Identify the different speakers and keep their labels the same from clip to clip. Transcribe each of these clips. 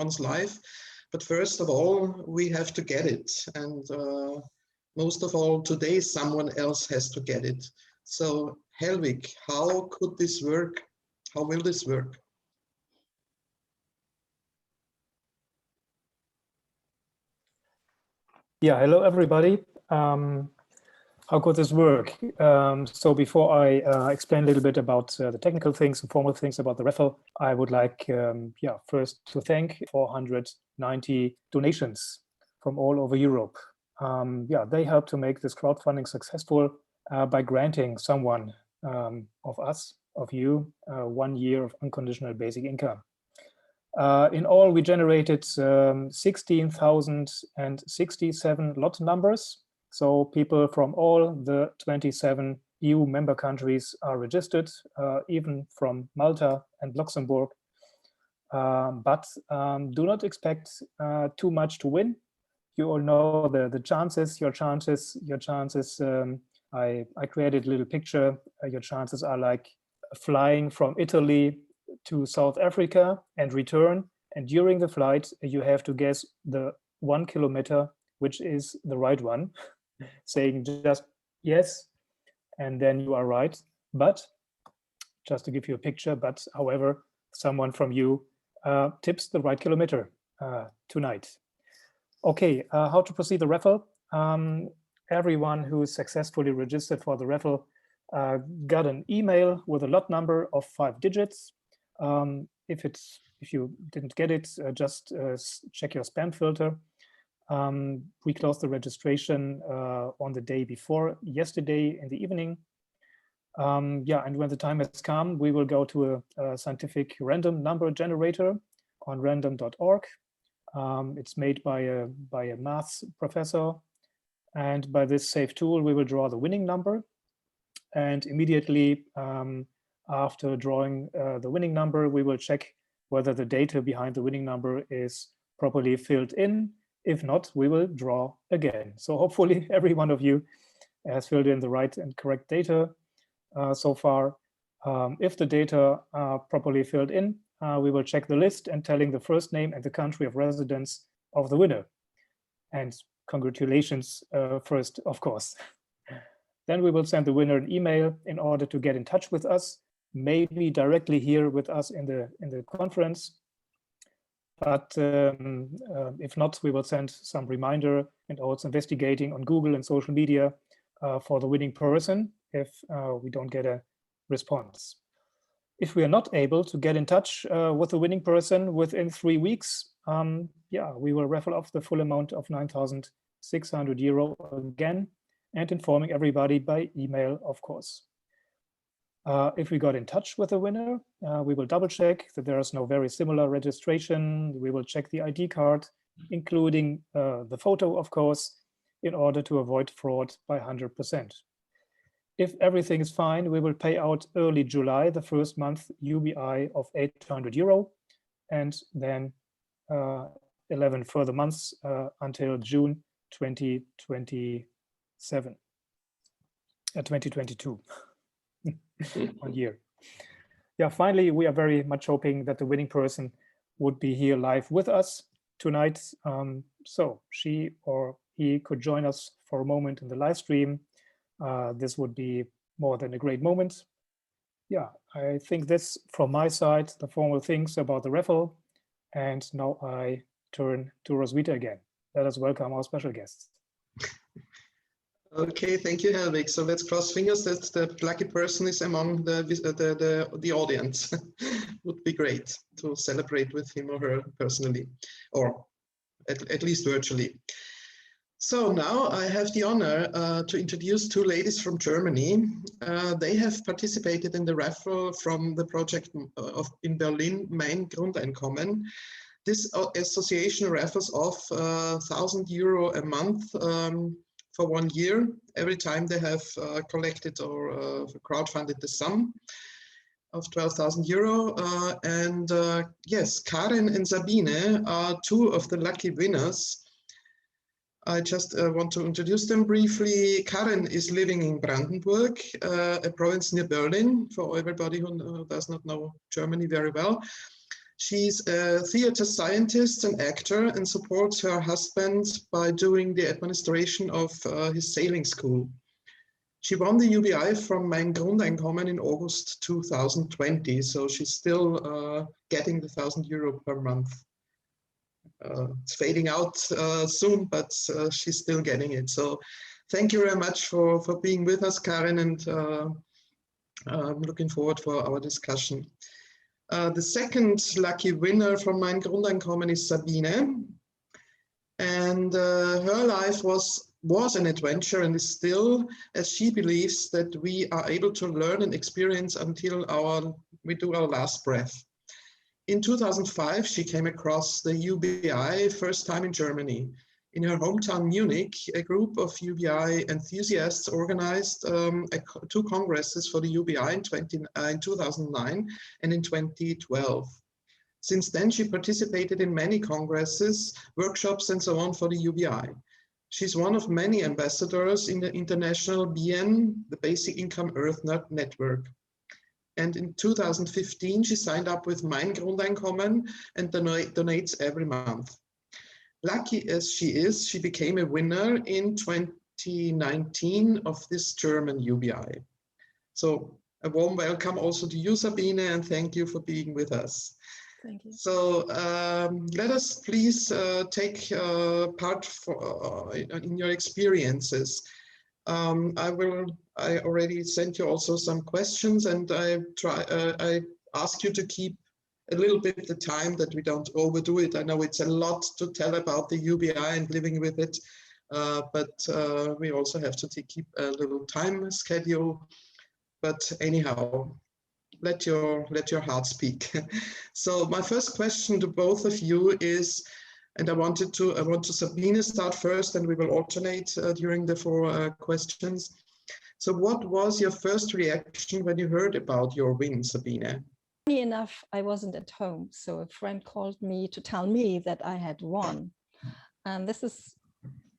Speaker 1: someone's life. But first of all, we have to get it. And most of all, today, someone else has to get it. So Helvig, how could this work? How will this work?
Speaker 2: Yeah, hello everybody. How could this work? So before I explain a little bit about the technical things and formal things about the raffle, I would like, first to thank 490 donations from all over Europe. They helped to make this crowdfunding successful by granting someone of us, of you, 1 year of unconditional basic income. In all, we generated 16,067 lot numbers. So people from all the 27 EU member countries are registered, even from Malta and Luxembourg. But do not expect too much to win. You all know the chances, your chances. I created a little picture. Your chances are like flying from Italy to South Africa and return. And during the flight, you have to guess the 1 kilometer, which is the right one, saying just yes, and then you are right. But just to give you a picture, but however, someone from you tips the right kilometer tonight. Okay, how to proceed the raffle? Everyone who is successfully registered for the raffle got an email with a lot number of 5 digits. If you didn't get it, just check your spam filter. We closed the registration on the day before yesterday in the evening. And when the time has come, we will go to a scientific random number generator on random.org. It's made by a maths professor. And by this safe tool, we will draw the winning number. And immediately after drawing the winning number, we will check whether the data behind the winning number is properly filled in. If not, we will draw again. So hopefully every one of you has filled in the right and correct data so far. If the data are properly filled in, we will check the list and telling the first name and the country of residence of the winner. And congratulations first, of course. Then we will send the winner an email in order to get in touch with us, maybe directly here with us in the conference. But if not, we will send some reminder and also investigating on Google and social media for the winning person if we don't get a response. If we are not able to get in touch with the winning person within 3 weeks, we will raffle off the full amount of 9,600 euro again, and informing everybody by email, of course. If we got in touch with the winner, we will double check that there is no very similar registration. We will check the ID card, including the photo, of course, in order to avoid fraud by 100%. If everything is fine, we will pay out early July, the first month UBI of 800 euro, and then 11 further months until June 2022. 1 year. Finally, we are very much hoping that the winning person would be here live with us tonight. So she or he could join us for a moment in the live stream. This would be more than a great moment. I think this from my side, the formal things about the raffle. And now I turn to Roswitha again. Let us welcome our special guests.
Speaker 1: Okay, thank you, Helvig. So let's cross fingers that the lucky person is among the audience. Would be great to celebrate with him or her personally, or at least virtually. So now I have the honor to introduce 2 ladies from Germany. They have participated in the raffle from the project in Berlin, Mein Grundeinkommen. This association raffles off 1,000 euro a month for 1 year, every time they have collected or crowdfunded the sum of 12,000 euro. Yes, Karin and Sabine are 2 of the lucky winners. I just want to introduce them briefly. Karin is living in Brandenburg, a province near Berlin, for everybody who does not know Germany very well. She's a theater scientist and actor and supports her husband by doing the administration of his sailing school. She won the UBI from Mein Grundeinkommen in August 2020, so she's still getting the €1,000 per month. It's fading out soon, but she's still getting it. So thank you very much for being with us, Karin, and I'm looking forward for our discussion. The second lucky winner from Mein Grundeinkommen is Sabine. And her life was an adventure and is still, as she believes that we are able to learn and experience until we do our last breath. In 2005, she came across the UBI first time in Germany. In her hometown Munich, a group of UBI enthusiasts organized 2 congresses for the UBI in 2009 and in 2012. Since then, she participated in many congresses, workshops, and so on for the UBI. She's one of many ambassadors in the international BN, the Basic Income Earth Network. And in 2015, she signed up with Mein Grundeinkommen and donates every month. Lucky as she is, she became a winner in 2019 of this German UBI. So a warm welcome also to you, Sabine, and thank you for being with us.
Speaker 3: Thank you.
Speaker 1: So let us please take part in your experiences. I already sent you also some questions, and I ask you to keep a little bit the time, that we don't overdo it. I know it's a lot to tell about the UBI and living with it, but we also have to keep a little time schedule. But anyhow, let your heart speak. So my first question to both of you is, and I want to Sabine start first, and we will alternate during the 4 questions. So what was your first reaction when you heard about your win, Sabine?
Speaker 3: Funny enough, I wasn't at home, so a friend called me to tell me that I had won. And this is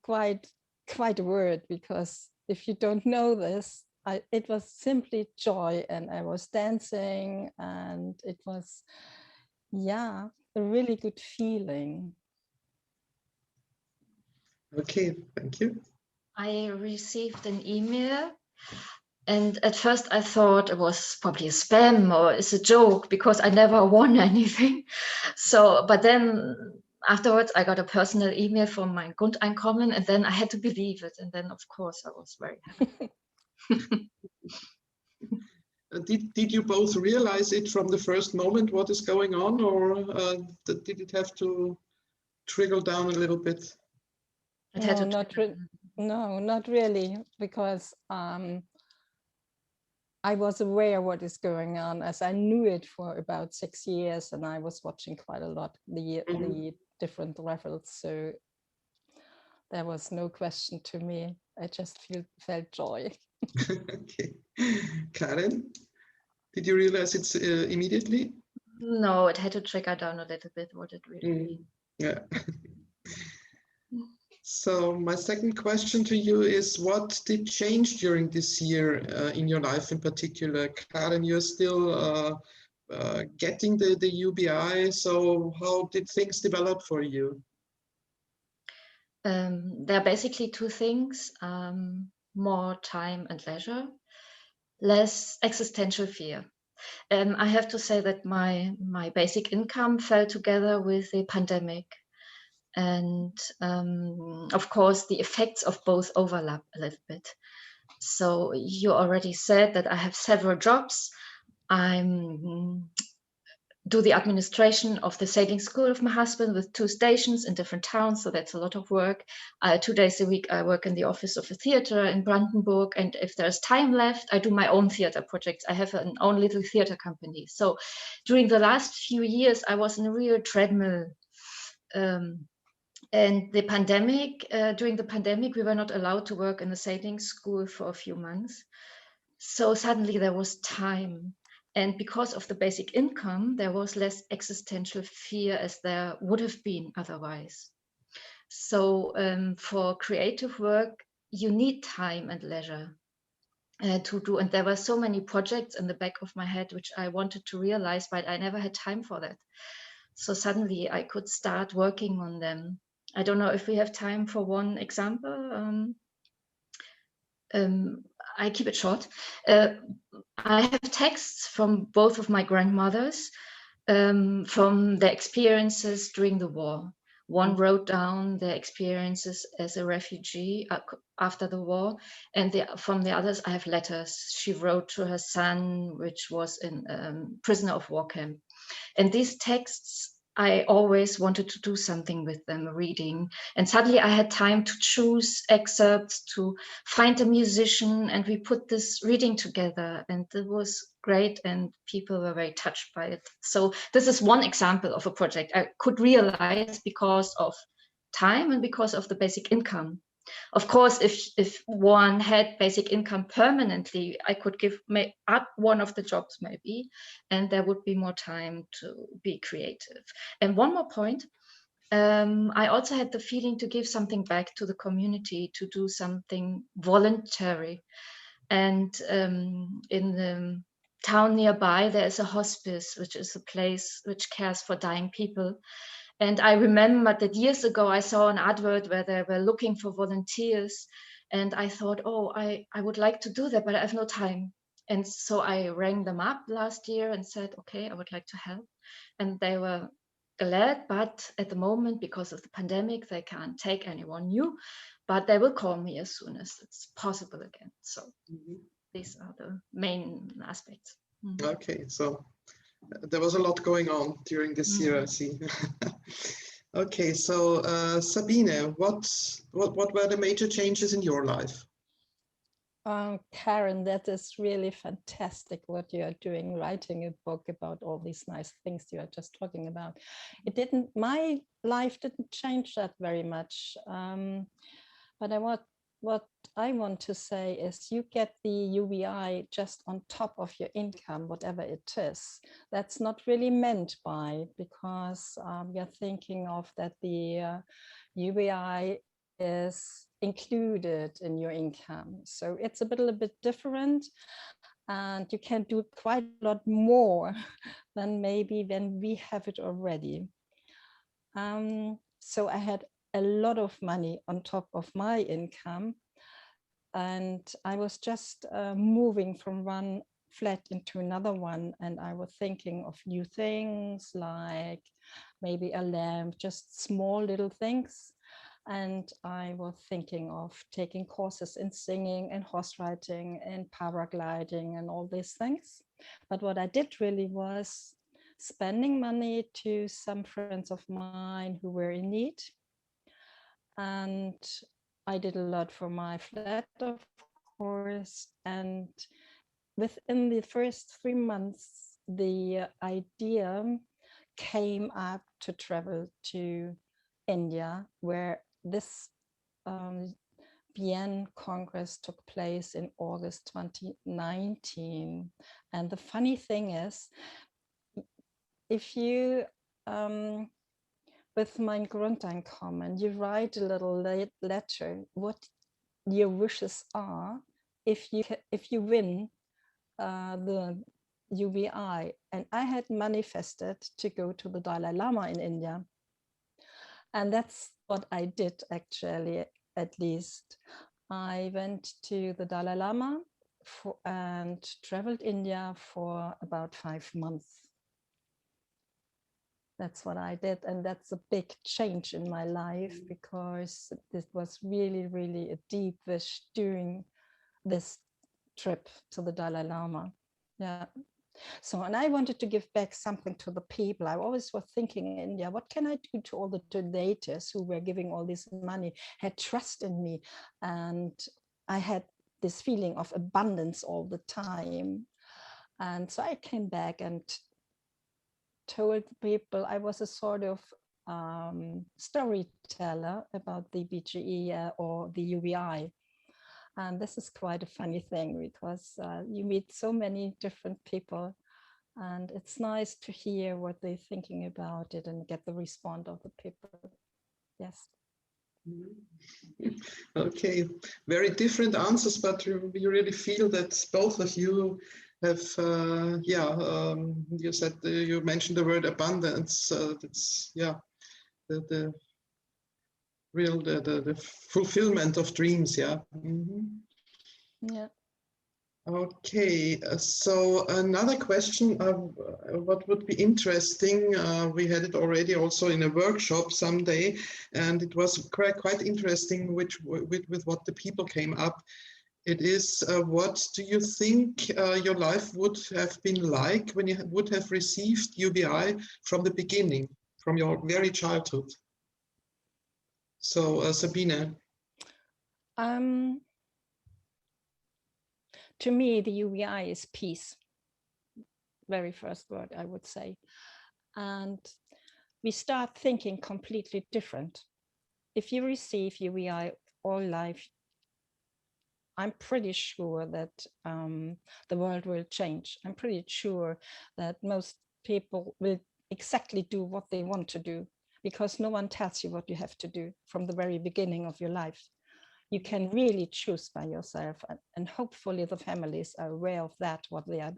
Speaker 3: quite a word, because if you don't know this, it was simply joy, and I was dancing, and it was, yeah, a really good feeling.
Speaker 1: Okay, thank you.
Speaker 4: I received an email, and at first I thought it was probably a spam or it's a joke, because I never won anything. So, but then afterwards I got a personal email from my Grundeinkommen, and then I had to believe it. And then of course I was very happy.
Speaker 1: Did you both realize it from the first moment what is going on, or did it have to trickle down a little bit?
Speaker 4: It had
Speaker 3: No, not really, because I was aware what is going on, as I knew it for about 6 years, and I was watching quite a lot the different raffles. So there was no question to me. I just felt joy.
Speaker 1: Okay, Karin, did you realize it's immediately?
Speaker 4: No, it had to trickle down a little bit what it really means.
Speaker 1: Yeah. So my second question to you is, what did change during this year in your life in particular? Karin, you're still getting the UBI, so how did things develop for you?
Speaker 4: There are basically 2 things, more time and leisure, less existential fear. I have to say that my basic income fell together with the pandemic. And of course, the effects of both overlap a little bit. So you already said that I have several jobs. I do the administration of the sailing school of my husband with 2 stations in different towns. So that's a lot of work. 2 days a week, I work in the office of a theater in Brandenburg. And if there's time left, I do my own theater projects. I have an own little theater company. So during the last few years, I was in a real treadmill. And the pandemic, during the pandemic, we were not allowed to work in the sailing school for a few months. So suddenly there was time. And because of the basic income, there was less existential fear as there would have been otherwise. So for creative work, you need time and leisure to do. And there were so many projects in the back of my head which I wanted to realize, but I never had time for that. So suddenly I could start working on them. I don't know if we have time for one example. I keep it short. I have texts from both of my grandmothers from their experiences during the war. One wrote down their experiences as a refugee after the war, and from the others I have letters she wrote to her son, which was in prisoner of war camp. And these texts, I always wanted to do something with them, reading. And suddenly I had time to choose excerpts, to find a musician, and we put this reading together. And it was great, and people were very touched by it. So this is one example of a project I could realize because of time and because of the basic income. Of course, if one had basic income permanently, I could give up one of the jobs maybe, and there would be more time to be creative. And one more point, I also had the feeling to give something back to the community, to do something voluntary. And in the town nearby, there is a hospice, which is a place which cares for dying people. And I remember that years ago, I saw an advert where they were looking for volunteers. And I thought, oh, I would like to do that, but I have no time. And so I rang them up last year and said, okay, I would like to help. And they were glad, but at the moment, because of the pandemic, they can't take anyone new, but they will call me as soon as it's possible again. So these are the main aspects.
Speaker 1: Okay, so there was a lot going on during this year, I see. Okay, so Sabine, what were the major changes in your life?
Speaker 3: Karen, that is really fantastic what you are doing, writing a book about all these nice things you are just talking about. My life didn't change that very much. But what I want to say is you get the UBI just on top of your income, whatever it is. That's not really meant by, because you're thinking of that the UBI is included in your income. So it's a little bit different, and you can do quite a lot more than maybe when we have it already. So I had a lot of money on top of my income, and I was just moving from one flat into another one, and I was thinking of new things, like maybe a lamp, just small little things. And I was thinking of taking courses in singing and horse riding and paragliding and all these things. But what I did really was spending money to some friends of mine who were in need. And I did a lot for my flat, of course. And within the first 3 months, the idea came up to travel to India, where this Vienna Congress took place in August 2019. And the funny thing is, if you with mein Grundeinkommen, you write a little letter what your wishes are if you win the UBI. And I had manifested to go to the Dalai Lama in India. And that's what I did, actually, at least. I went to the Dalai Lama and traveled India for about 5 months. That's what I did. And that's a big change in my life, because this was really, really a deep wish during this trip to the Dalai Lama. Yeah. So, and I wanted to give back something to the people. I always was thinking in India, what can I do to all the donators who were giving all this money, had trust in me. And I had this feeling of abundance all the time. And so I came back and told people I was a sort of storyteller about the BGE or the UBI. And this is quite a funny thing, because you meet so many different people, and it's nice to hear what they're thinking about it and get the response of the people. Yes.
Speaker 1: Okay, very different answers, but you really feel that both of you have, you said, you mentioned the word abundance. That's, yeah, the real, the fulfillment of dreams, yeah.
Speaker 3: Yeah.
Speaker 1: Okay, so another question, what would be interesting, we had it already also in a workshop someday, and it was quite interesting with what the people came up. It is, what do you think your life would have been like when you would have received UBI from the beginning, from your very childhood? So, Sabine.
Speaker 3: To me, the UBI is peace. Very first word, I would say. And we start thinking completely different. If you receive UBI all life, I'm pretty sure that the world will change. I'm pretty sure that most people will exactly do what they want to do, because no one tells you what you have to do from the very beginning of your life. You can really choose by yourself, and hopefully the families are aware of that, what they are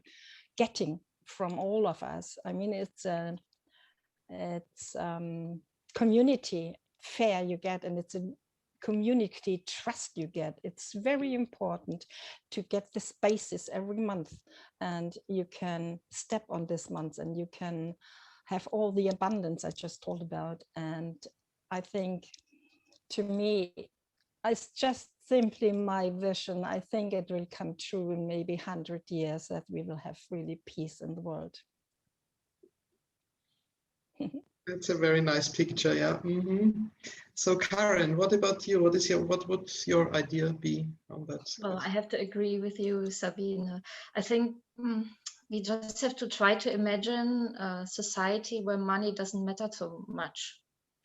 Speaker 3: getting from all of us. I mean, it's community fair you get, and it's a community trust you get. It's very important to get this basis every month, and you can step on this month, and you can have all the abundance I just told about. And I think, to me, it's just simply my vision. I think it will come true in maybe 100 years, that we will have really peace in the world.
Speaker 1: That's a very nice picture, yeah. So, Karen, what about you? What would your idea be on that?
Speaker 4: Well, I have to agree with you, Sabine. I think we just have to try to imagine a society where money doesn't matter so much,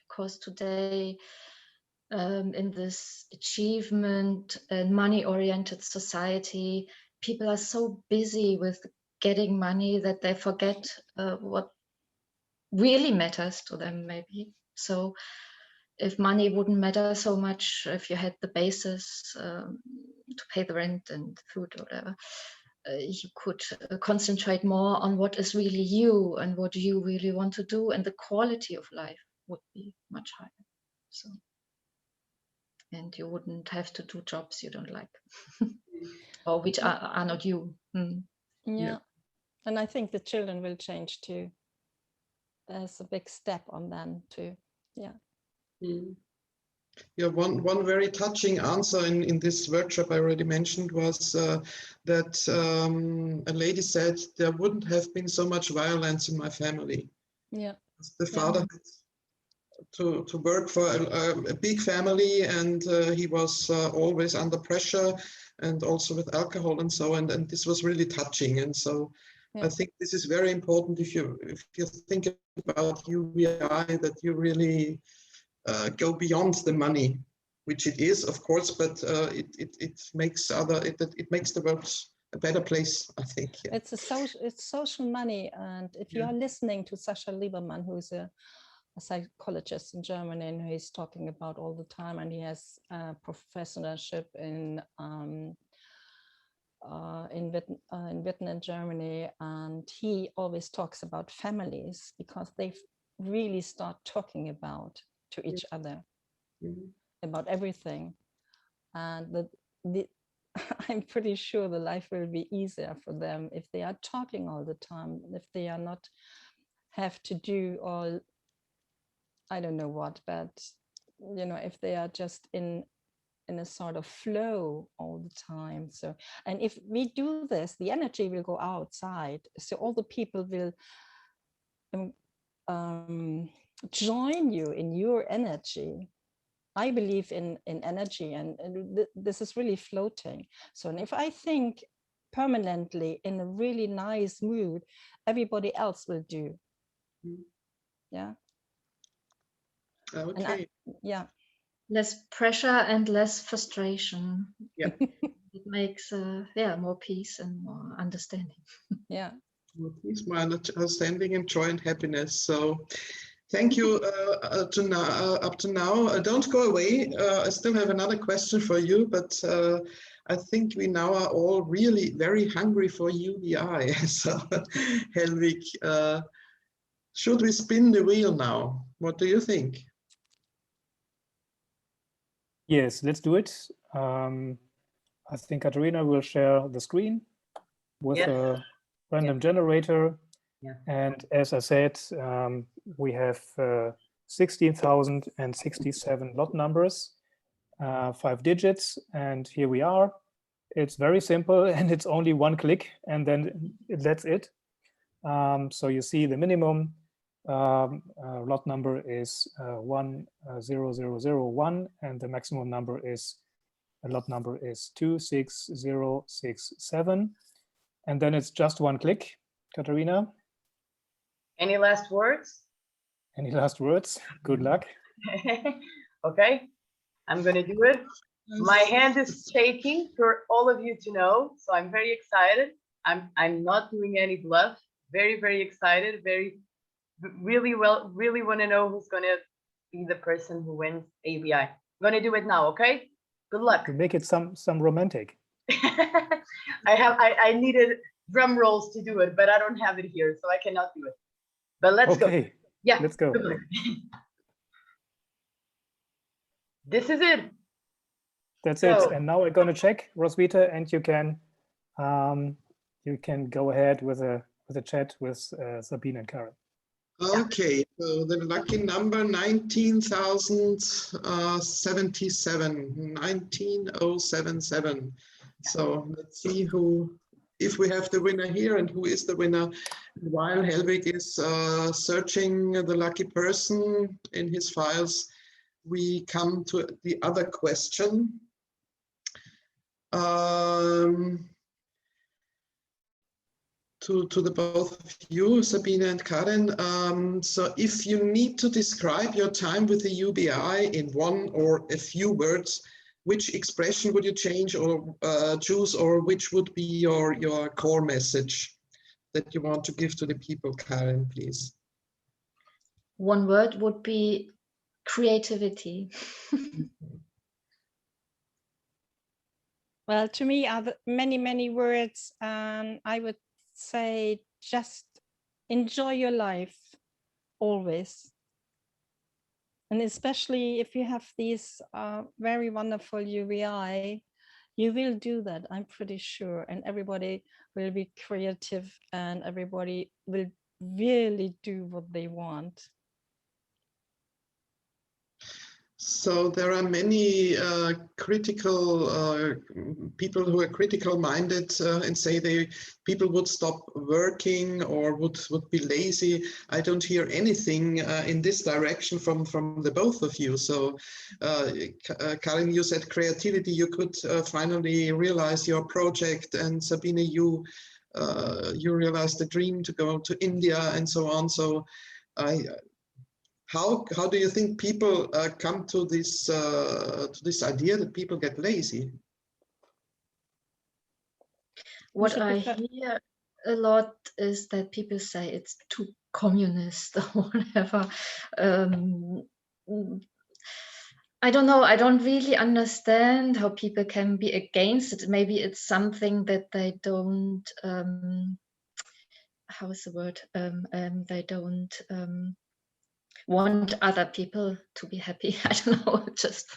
Speaker 4: because today, in this achievement and money-oriented society, people are so busy with getting money that they forget what really matters to them, maybe. So if money wouldn't matter so much, if you had the basis to pay the rent and food or whatever, you could concentrate more on what is really you and what you really want to do, and the quality of life would be much higher. So, and you wouldn't have to do jobs you don't like or which are not you.
Speaker 3: Yeah, and I think the children will change too. There's a big step on them too. Yeah.
Speaker 1: Yeah, one very touching answer in this workshop I already mentioned was that a lady said there wouldn't have been so much violence in my family.
Speaker 3: Yeah.
Speaker 1: The father had to work for a big family, and he was always under pressure, and also with alcohol and so on, and this was really touching. And so I think this is very important if you think about UBI, that you really go beyond the money, which it is, of course, but it makes it makes the world a better place, I think. Yeah.
Speaker 3: It's social money, and if you are listening to Sascha Lieberman, who is a psychologist in Germany, and he's talking about all the time, and he has a professorship in Witten in Germany, and he always talks about families, because they really start talking about to each other about everything, and I'm pretty sure the life will be easier for them if they are talking all the time, if they are not have to do all, I don't know what, but you know, if they are just in a sort of flow all the time. So, and if we do this, the energy will go outside, so all the people will join you in your energy. I believe in energy, and this is really floating. So, and if I think permanently in a really nice mood, everybody else will do. Yeah.
Speaker 1: Okay.
Speaker 4: Less pressure and less frustration.
Speaker 1: Yeah.
Speaker 4: It makes more peace and more understanding.
Speaker 3: Yeah.
Speaker 1: More peace, more understanding, and joy and happiness. So thank you up to now. Don't go away. I still have another question for you, but I think we now are all really very hungry for UBI. So, Helvig, should we spin the wheel now? What do you think?
Speaker 2: Yes, let's do it. I think Katarina will share the screen with a random generator.
Speaker 5: Yeah.
Speaker 2: And as I said, we have 16,067 lot numbers, 5 digits, and here we are. It's very simple, and it's only one click, and then that's it. So you see the minimum lot number is 10001, and the maximum number is lot number is 26067, and then it's just one click. Katarina,
Speaker 5: Any last words?
Speaker 2: any last words? Good luck.
Speaker 5: Okay, I'm gonna do it. My hand is shaking for all of you to know, so I'm very excited. I'm not doing any bluff. Very, very excited. Really want to know who's gonna be the person who wins ABI. I'm gonna do it now. Okay. Good luck.
Speaker 2: To make it some romantic.
Speaker 5: I needed drum rolls to do it, but I don't have it here, so I cannot do it. But let's go. Yeah,
Speaker 2: let's go.
Speaker 5: Good luck. This is it.
Speaker 2: That's it. And now we're going to check, Roswitha, and you can go ahead with a chat with Sabine and Karen.
Speaker 1: Okay, so the lucky number 19,077, 19077. So let's see if we have the winner here and who is the winner. While Helvig is searching the lucky person in his files, we come to the other question. To the both of you, Sabine and Karen. So if you need to describe your time with the UBI in one or a few words, which expression would you change or choose, or which would be your core message that you want to give to the people? Karen, please.
Speaker 4: One word would be creativity.
Speaker 3: Well, to me, are many words. I would say just enjoy your life always. And especially if you have these very wonderful UBI, you will do that, I'm pretty sure. And everybody will be creative and everybody will really do what they want.
Speaker 1: So there are many critical people who are critical minded and say people would stop working or would be lazy. I don't hear anything in this direction from the both of you. So Karin, you said creativity, you could finally realize your project, and Sabine, you realized the dream to go to India and so on. So How do you think people come to this idea that people get lazy?
Speaker 4: What I hear a lot is that people say it's too communist or whatever. I don't know. I don't really understand how people can be against it. Maybe it's something that they don't. How is the word? They don't. Want other people to be happy. I don't know, just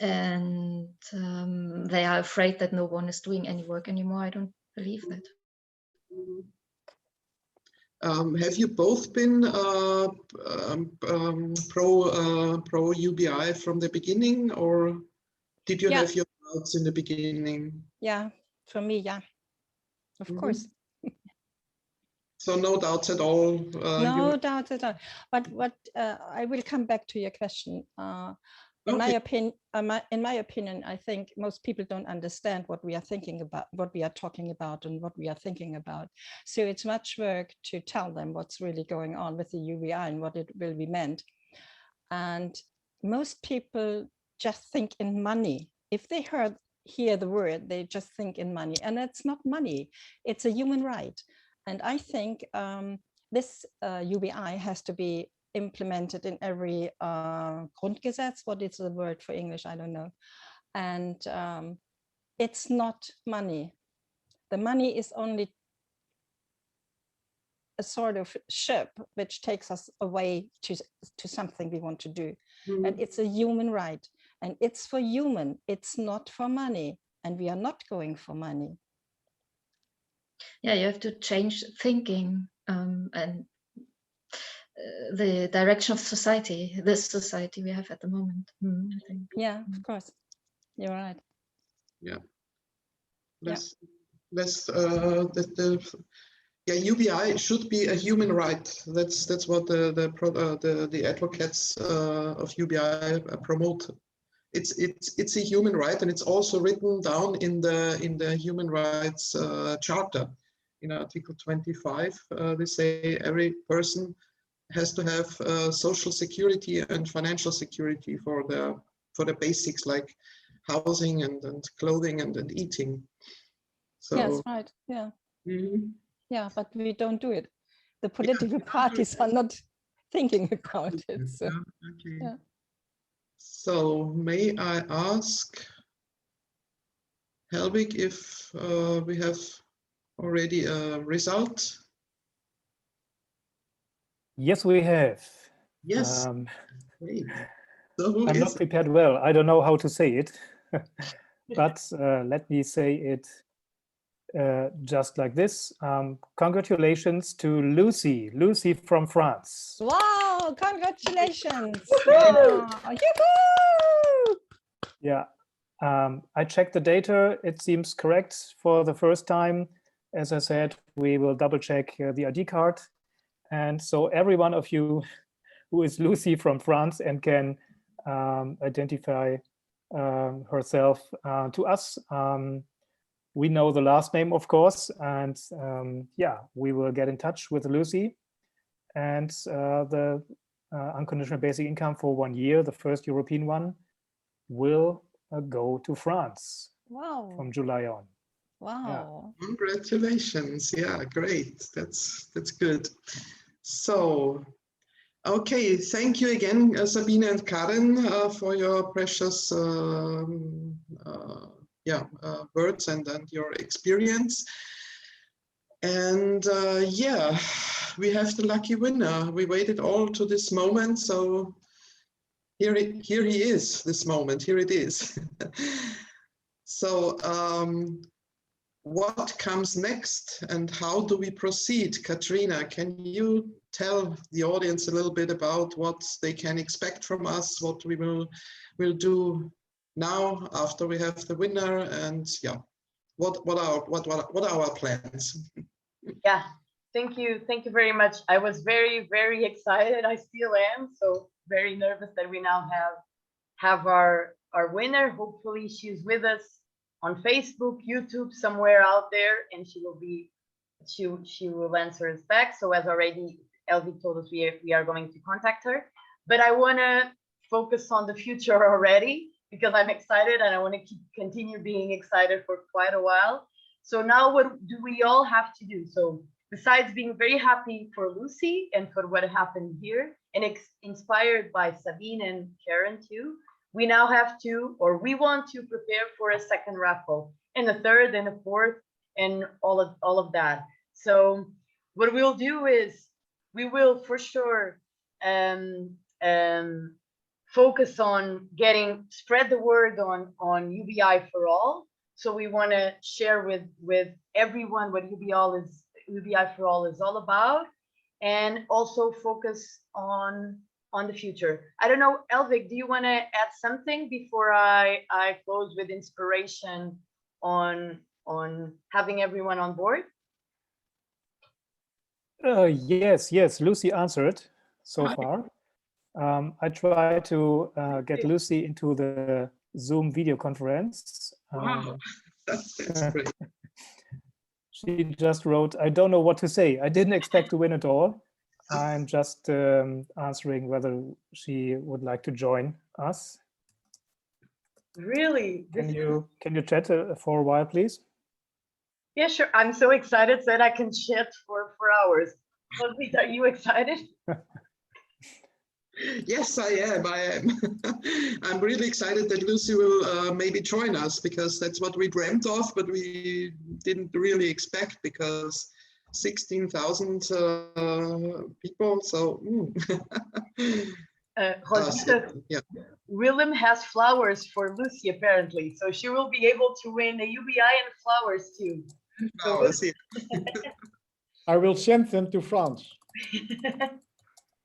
Speaker 4: and they are afraid that no one is doing any work anymore. I don't believe that.
Speaker 1: Have you both been pro UBI from the beginning, or did you have your doubts in the beginning?
Speaker 3: Yeah, for me, yeah, of course.
Speaker 1: So no doubts at all.
Speaker 3: No doubts at all. But what I will come back to your question. In my opinion, I think most people don't understand what we are thinking about, what we are talking about, and what we are thinking about. So it's much work to tell them what's really going on with the UBI and what it will be meant. And most people just think in money. If they hear the word, they just think in money, and it's not money. It's a human right. And I think this UBI has to be implemented in every Grundgesetz. What is the word for English? I don't know. And it's not money. The money is only a sort of ship which takes us away to something we want to do.
Speaker 1: Mhm.
Speaker 3: And it's a human right. And it's for human. It's not for money. And we are not going for money.
Speaker 4: Yeah, you have to change thinking and the direction of society, this society we have at the moment. I think.
Speaker 3: Yeah, of course. You're right.
Speaker 1: Yeah. UBI should be a human right. That's what the advocates of UBI promote. It's a human right, and it's also written down in the Human Rights Charter. In Article 25, they say every person has to have social security and financial security for the basics like housing and clothing and eating. So,
Speaker 3: yes, right. Yeah.
Speaker 1: Mhm.
Speaker 3: Yeah, but we don't do it. The political parties are not thinking about it. So,
Speaker 1: Okay.
Speaker 3: yeah.
Speaker 1: So may I ask Helvig if we have already a result?
Speaker 2: Yes, we have.
Speaker 1: Yes. Great. So who
Speaker 2: I'm
Speaker 1: is
Speaker 2: not prepared well. I don't know how to say it, but let me say it just like this. Congratulations to Lucy from France.
Speaker 3: Wow, congratulations. Wow. Yoo-hoo!
Speaker 2: Yeah, I checked the data. It seems correct for the first time. As I said, we will double check the ID card. And so every one of you who is Lucy from France and can identify herself to us. We know the last name, of course, and yeah, we will get in touch with Lucy. And the unconditional basic income for 1 year, the first European one, will go to France.
Speaker 3: Wow.
Speaker 2: From July on.
Speaker 3: Wow.
Speaker 2: Yeah.
Speaker 1: Congratulations. Yeah, great. That's good. So, okay, thank you again, Sabine and Karin, for your precious words and your experience. And yeah, we have the lucky winner. We waited all to this moment, so here he is. This moment, here it is. So, what comes next and how do we proceed? Katrina, can you tell the audience a little bit about what they can expect from us, what we will do now after we have the winner, and yeah, what are our plans?
Speaker 5: Yeah, thank you very much. I was very excited. I still am, so very nervous that we now have our winner. Hopefully she's with us on Facebook, YouTube, somewhere out there, and she will answer us back. So as already Elvig told us, we are going to contact her. But I want to focus on the future already because I'm excited and I want to continue being excited for quite a while. So now what do we all have to do? So besides being very happy for Lucy and for what happened here and inspired by Sabine and Karen too, we now have to, or we want to prepare for a second raffle and a third and a fourth and all of that. So what we'll do is we will for sure focus on spread the word on UBI4ALL. So we want to share with everyone what UBI4ALL is all about, and also focus on the future. I don't know, Elvig, do you want to add something before I close with inspiration on having everyone on board?
Speaker 2: Yes, Lucy answered so far. I try to get Lucy into the Zoom video conference.
Speaker 1: Wow, that's great.
Speaker 2: She just wrote, I don't know what to say. I didn't expect to win at all. I'm just answering whether she would like to join us.
Speaker 5: Really?
Speaker 2: Can you chat for a while, please?
Speaker 5: Yeah, sure. I'm so excited that I can chat for hours. Are you excited?
Speaker 1: Yes, I am. I'm really excited that Lucy will maybe join us, because that's what we dreamt of, but we didn't really expect, because 16,000 people. So,
Speaker 5: Rosita,
Speaker 1: yeah.
Speaker 5: Willem has flowers for Lucy apparently, so she will be able to win a UBI and flowers too. So
Speaker 6: I will send them to France.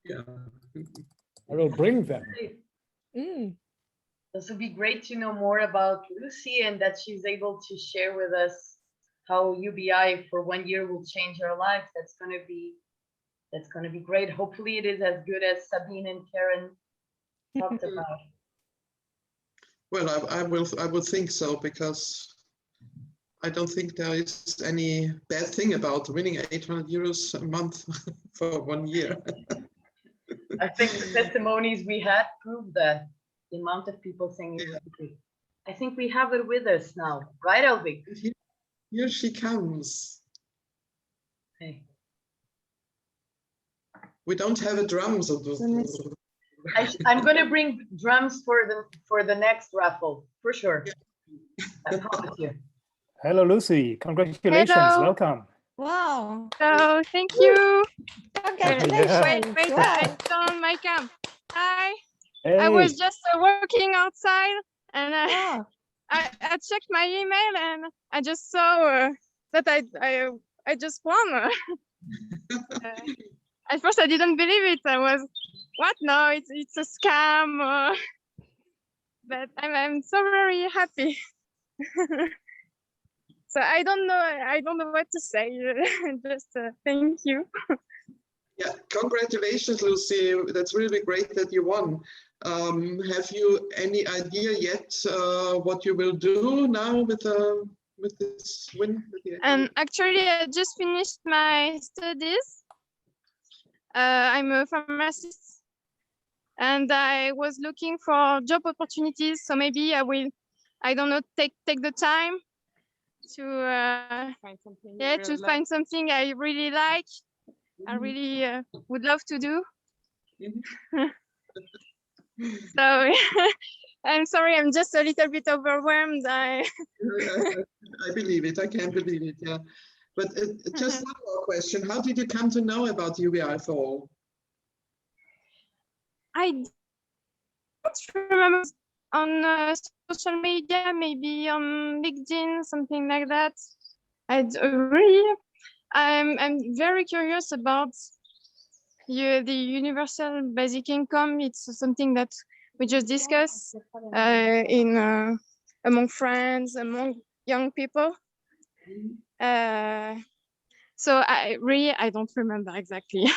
Speaker 1: Yeah.
Speaker 6: I will bring them.
Speaker 5: This would be great to know more about Lucy, and that she's able to share with us how UBI for 1 year will change her life. That's gonna be great. Hopefully it is as good as Sabine and Karen talked about.
Speaker 1: Well, I would think so, because I don't think there is any bad thing about winning 800 euros a month for 1 year.
Speaker 5: I think the testimonies we had proved that. The amount of people saying it was good. I think we have it with us now, right, Elvig?
Speaker 1: Here she comes.
Speaker 5: Hey.
Speaker 1: We don't have a drum, so
Speaker 5: I'm going to bring drums for the next raffle, for sure. I promise you.
Speaker 2: Hello, Lucy. Congratulations.
Speaker 7: Hello.
Speaker 2: Welcome.
Speaker 3: Wow.
Speaker 7: So thank you.
Speaker 3: Congratulations.
Speaker 7: Wait,
Speaker 3: Wow.
Speaker 7: I turned my cam. Hi.
Speaker 2: Hey.
Speaker 7: I was just working outside, and
Speaker 3: Wow.
Speaker 7: I checked my email, and I just saw that I just won. At first, I didn't believe it. I was, what? No, it's a scam. But I'm so very happy. So I don't know what to say. Just thank you.
Speaker 1: Yeah, congratulations, Lucy. That's really great that you won. Have you any idea yet what you will do now with this win?
Speaker 7: Actually, I just finished my studies. I'm a pharmacist, and I was looking for job opportunities. So maybe I will, I don't know, take the time to find something. Yeah, to find something I really like. I really would love to do. So I'm sorry, I'm just a little bit overwhelmed. I
Speaker 1: believe it. I can't believe it. Yeah, but just one more question: how did you come to know about UBI4ALL?
Speaker 7: I don't remember, on social media, maybe on LinkedIn, something like that. I'm very curious about the universal basic income. It's something that we just discussed among friends, among young people. So I don't remember exactly.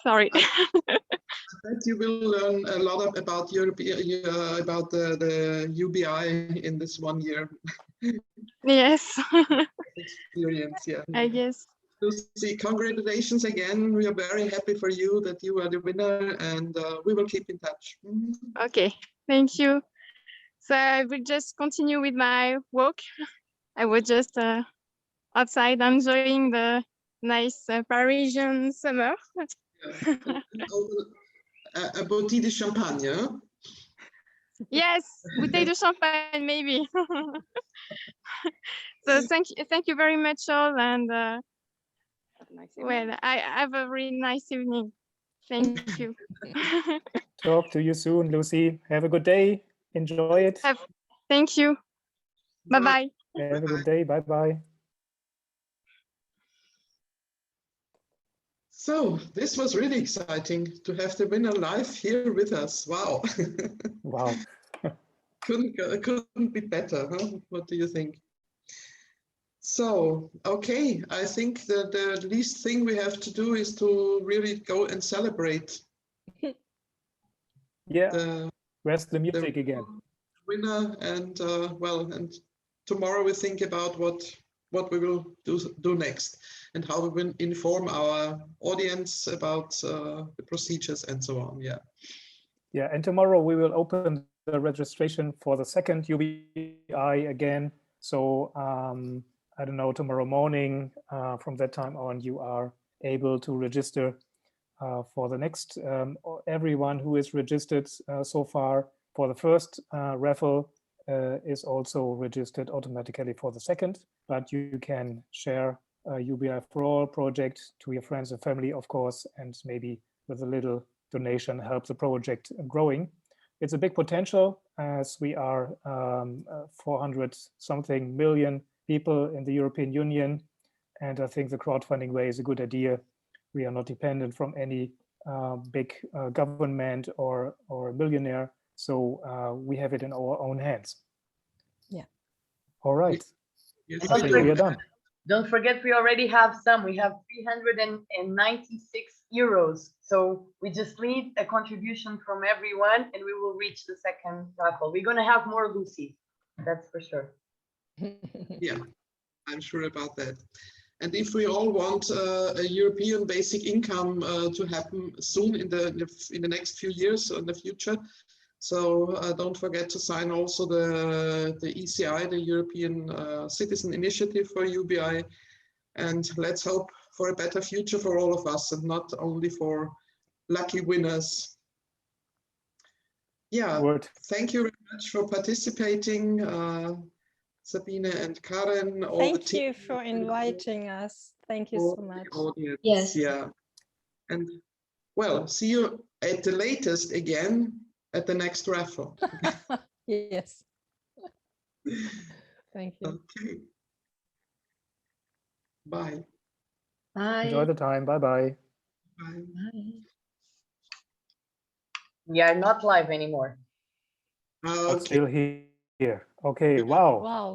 Speaker 7: Sorry.
Speaker 1: But you will learn a lot about about the UBI in this 1 year.
Speaker 7: Yes.
Speaker 1: Experience, yeah.
Speaker 7: I guess.
Speaker 1: Lucy, congratulations again. We are very happy for you that you are the winner, and we will keep in touch.
Speaker 7: Okay, thank you. So I will just continue with my walk. I was just outside enjoying the nice Parisian summer.
Speaker 1: A bouteille de champagne.
Speaker 7: Yes, bouteille de champagne, maybe. So thank you very much all, and well, I have a really nice evening. Thank you.
Speaker 2: Talk to you soon, Lucy. Have a good day. Enjoy it.
Speaker 7: Thank you. Bye-bye.
Speaker 2: Have a good day. Bye-bye.
Speaker 1: So this was really exciting to have the winner live here with us. Wow.
Speaker 2: Wow.
Speaker 1: couldn't be better, huh? What do you think? So, okay, I think that the least thing we have to do is to really go and celebrate.
Speaker 2: Yeah. Where's the music again?
Speaker 1: Winner, and well, and tomorrow we think about what we will do next, and how we will inform our audience about the procedures and so on. Yeah.
Speaker 2: Yeah, and tomorrow we will open the registration for the second UBI again. So I don't know, tomorrow morning, from that time on, you are able to register for the next, everyone who is registered so far for the first raffle is also registered automatically for the second, but you can share UBI4ALL project to your friends and family, of course, and maybe with a little donation help the project growing. It's a big potential as we are 400 something million people in the European Union. And I think the crowdfunding way is a good idea. We are not dependent from any big government or millionaire. So we have it in our own hands.
Speaker 3: Yeah.
Speaker 2: All right.
Speaker 1: Yes,
Speaker 2: I think we are done.
Speaker 5: Don't forget, we already have some. We have 396 euros. So we just need a contribution from everyone and we will reach the second raffle. We're going to have more, Lucy. That's for sure.
Speaker 1: Yeah, I'm sure about that. And if we all want a European basic income to happen soon in the next few years or in the future, so don't forget to sign also the ECI, the European Citizen Initiative for UBI, and let's hope for a better future for all of us and not only for lucky winners. Yeah, thank you very much for participating, Sabine and Karen.
Speaker 3: Thank you for inviting us. Thank you so much.
Speaker 1: Audience.
Speaker 4: Yes.
Speaker 1: Yeah. And well, see you at the latest again at the next raffle.
Speaker 3: Yes. Thank you.
Speaker 1: Okay. Bye.
Speaker 4: Bye.
Speaker 2: Enjoy the time. Bye-bye.
Speaker 1: Bye.
Speaker 4: Bye.
Speaker 5: We are not live anymore.
Speaker 2: But
Speaker 1: Okay.
Speaker 2: still here. Okay, wow.
Speaker 3: Wow.